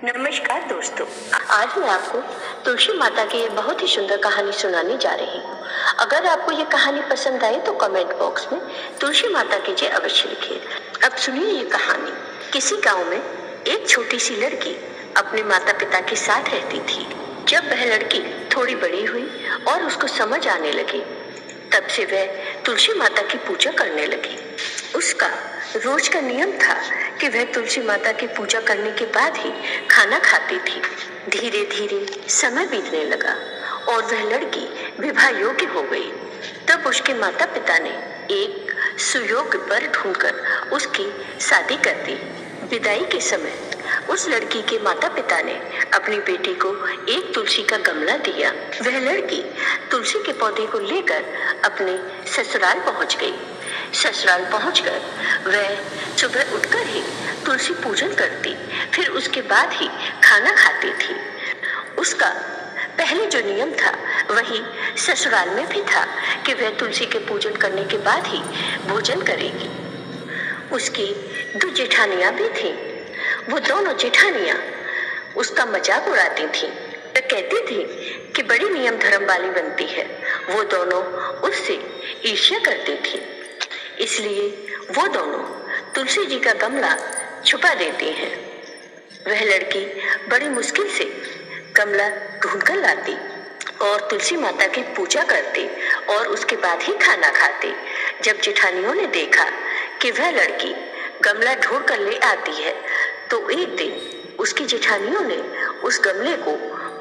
नमस्कार दोस्तों, आज मैं आपको तुलसी माता की एक बहुत ही सुंदर कहानी सुनाने जा रही हूँ। अगर आपको ये कहानी पसंद आए तो कमेंट बॉक्स में तुलसी माता की जय अवश्य लिखिए। अब सुनिए ये कहानी। किसी गांव में एक छोटी सी लड़की अपने माता पिता के साथ रहती थी। जब वह लड़की थोड़ी बड़ी हुई और उसको समझ आने लगी, तब से वह तुलसी माता की पूजा करने लगी। उसका रोज का नियम था कि वह तुलसी माता की पूजा करने के बाद ही खाना खाती थी। धीरे धीरे समय बीतने लगा और वह लड़की विवाह योग्य हो गई। तब उसके माता पिता ने एक सुयोग्य वर ढूंढकर उसकी शादी कर दी। विदाई के समय उस लड़की के माता पिता ने अपनी बेटी को एक तुलसी का गमला दिया। वह लड़की तुलसी के पौधे को लेकर अपने ससुराल पहुंच गई। ससुराल पहुंचकर वह सुबह उठकर ही तुलसी पूजन करती, फिर उसके बाद ही खाना खाती थी। उसका पहले जो नियम था वही ससुराल में भी था कि वह तुलसी के पूजन करने के बाद ही भोजन करेगी। उसकी 2 जेठानियां भी थीं। वो दोनों जेठानियां उसका मजाक उड़ाती थीं। वह कहती थी कि बड़ी नियम धर्म वाली बनती है। वो दोनों उससे ईर्ष्या करती थी, इसलिए वो दोनों तुलसी जी का गमला छुपा देती हैं। वह लड़की बड़ी मुश्किल से गमला ढूंढकर लाती और तुलसी माता की पूजा करती और उसके बाद ही खाना खाती। जब जेठानियों ने देखा कि वह लड़की गमला ढूंढ कर ले आती है, तो एक दिन उसकी जेठानियों ने उस गमले को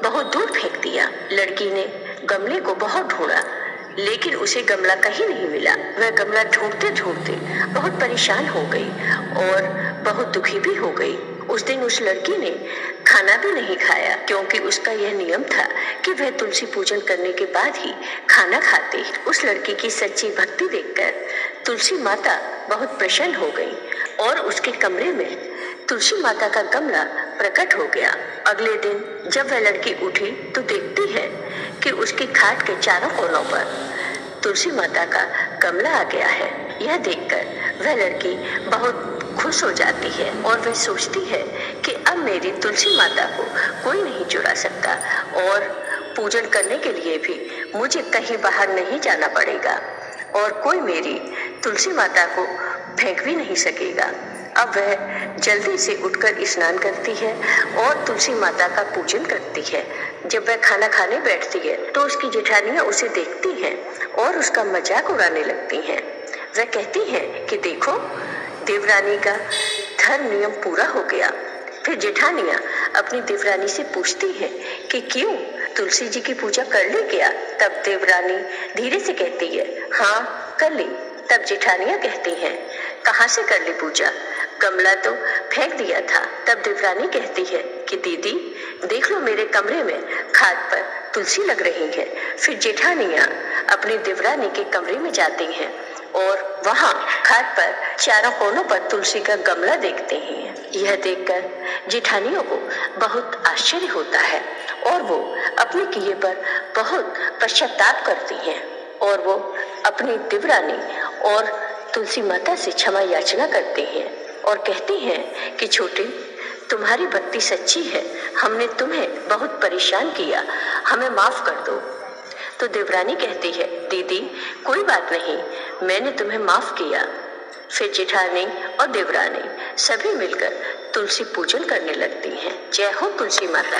बहुत दूर फेंक दिया। लड़की ने गमले को बहुत ढूंढा, लेकिन उसे गमला कहीं नहीं मिला। वह गमला ढूंढते ढूंढते बहुत परेशान हो गई और बहुत दुखी भी हो गई। उस दिन उस लड़की ने खाना भी नहीं खाया, क्योंकि उसका यह नियम था कि वह तुलसी पूजन करने के बाद ही खाना खाती। उस लड़की की सच्ची भक्ति देखकर तुलसी माता बहुत प्रसन्न हो गई और उसके कमरे में तुलसी माता का गमला प्रकट हो गया। अगले दिन जब वह लड़की उठी तो देखती है कि उसकी खाट के चारों कोनों पर तुलसी माता का गमला आ गया है। यह देखकर वह लड़की बहुत खुश हो जाती है और वह सोचती है कि अब मेरी तुलसी माता को कोई नहीं चुरा सकता और पूजन करने के लिए भी मुझे कहीं बाहर नहीं जाना पड़ेगा और कोई मेरी तुलसी माता को फेंक भी नहीं सकेगा। अब वह जल्दी से उठकर स्नान करती है और तुलसी माता का पूजन करती है। जब वह खाना खाने बैठती है तो उसकी जेठानियां उसे देखती हैं और उसका मजाक उड़ाने लगती हैं। वह कहती हैं कि देखो, देवरानी का धर्म नियम पूरा हो गया। फिर जेठानियां अपनी देवरानी से पूछती है कि क्यों, तुलसी जी की पूजा कर ली क्या? तब देवरानी धीरे से कहती है, हाँ कर ली। तब जेठानियां कहती हैं, कहाँ से कर ली पूजा? गमला तो फेंक दिया था। तब देवरानी कहती है कि दीदी देख लो, मेरे कमरे में खाट पर तुलसी लग रही है। फिर जेठानियां अपनी देवरानी के कमरे में जाती हैं और वहां खाट पर चारों कोनों पर तुलसी का गमला देखते हैं। यह देखकर जेठानियों को बहुत आश्चर्य होता है और वो अपने किए पर बहुत पश्चाताप करती हैं और वो अपनी देवरानी और तुलसी माता से क्षमा याचना करती हैं और कहती हैं कि छोटी, तुम्हारी भक्ति सच्ची है, हमने तुम्हें बहुत परेशान किया, हमें माफ कर दो। तो देवरानी कहती है, दीदी कोई बात नहीं, मैंने तुम्हें माफ किया। फिर जेठानी और देवरानी सभी मिलकर तुलसी पूजन करने लगती हैं। जय हो तुलसी माता।